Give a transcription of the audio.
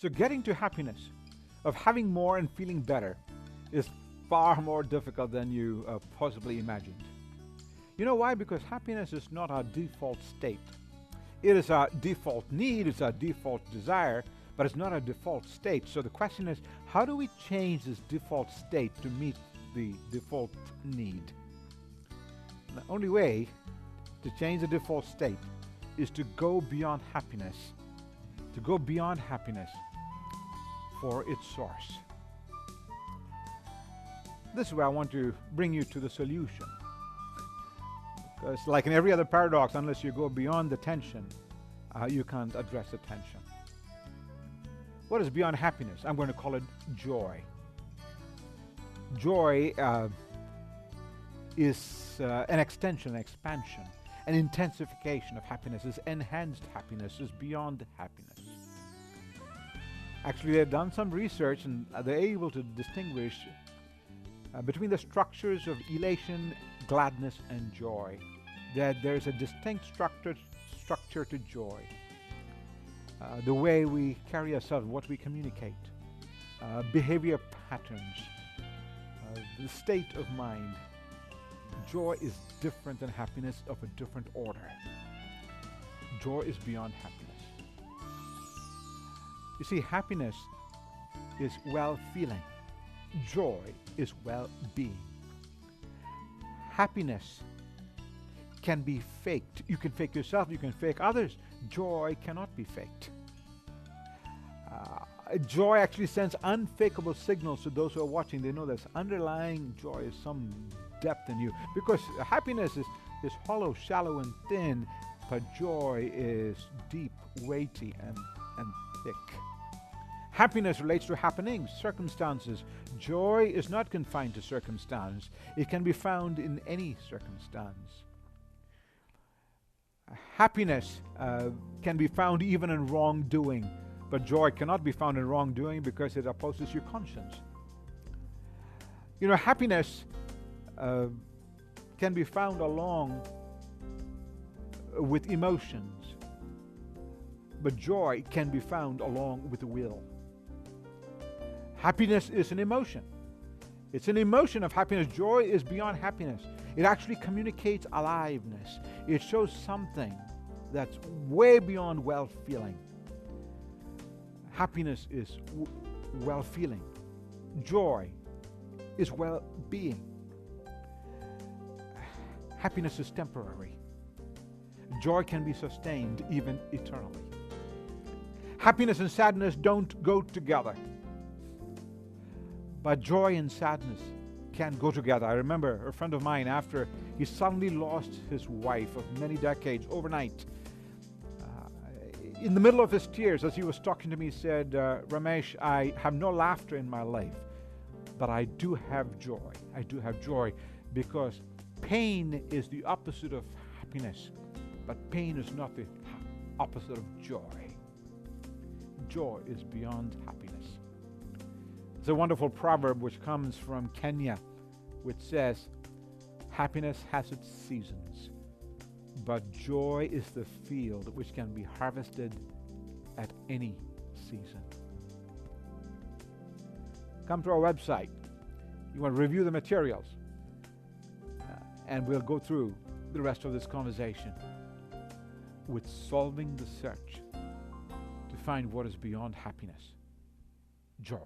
So getting to happiness, of having more and feeling better, is far more difficult than you possibly imagined. You know why? Because happiness is not our default state. It is our default need, it's our default desire, but it's not our default state. So the question is, how do we change this default state to meet the default need? The only way to change the default state is to go beyond happiness, for its source. This is where I want to bring you to the solution. Because like in every other paradox, unless you go beyond the tension, you can't address the tension. What is beyond happiness? I'm going to call it joy. Joy is an extension, an expansion, an intensification of happiness, is enhanced happiness, is beyond happiness. Actually, they've done some research and they're able to distinguish between the structures of elation, gladness, and joy. That there's a distinct structure to joy. The way we carry ourselves, what we communicate, behavior patterns, the state of mind. Joy is different than happiness, of a different order. Joy is beyond happiness. You see, happiness is well-feeling. Joy is well-being. Happiness can be faked. You can fake yourself, you can fake others. Joy cannot be faked. Joy actually sends unfakeable signals to those who are watching. They know there's underlying joy, is some depth in you. Because happiness is hollow, shallow, and thin, but joy is deep, weighty, and thick. Happiness relates to happenings, circumstances. Joy is not confined to circumstance. It can be found in any circumstance. Happiness can be found even in wrongdoing, but joy cannot be found in wrongdoing because it opposes your conscience. You know, happiness can be found along with emotions, but joy can be found along with the will. Happiness is an emotion. It's an emotion of happiness. Joy is beyond happiness. It actually communicates aliveness. It shows something that's way beyond well-feeling. Happiness is well-feeling. Joy is well-being. Happiness is temporary. Joy can be sustained even eternally. Happiness and sadness don't go together. But joy and sadness can go together. I remember a friend of mine, after he suddenly lost his wife of many decades overnight, in the middle of his tears, as he was talking to me, he said, Ramesh, I have no laughter in my life, but I do have joy. I do have joy because pain is the opposite of happiness, but pain is not the opposite of joy. Joy is beyond happiness. It's a wonderful proverb which comes from Kenya, which says, happiness has its seasons, but joy is the field which can be harvested at any season. Come to our website. You want to review the materials, and we'll go through the rest of this conversation with solving the search to find what is beyond happiness, joy.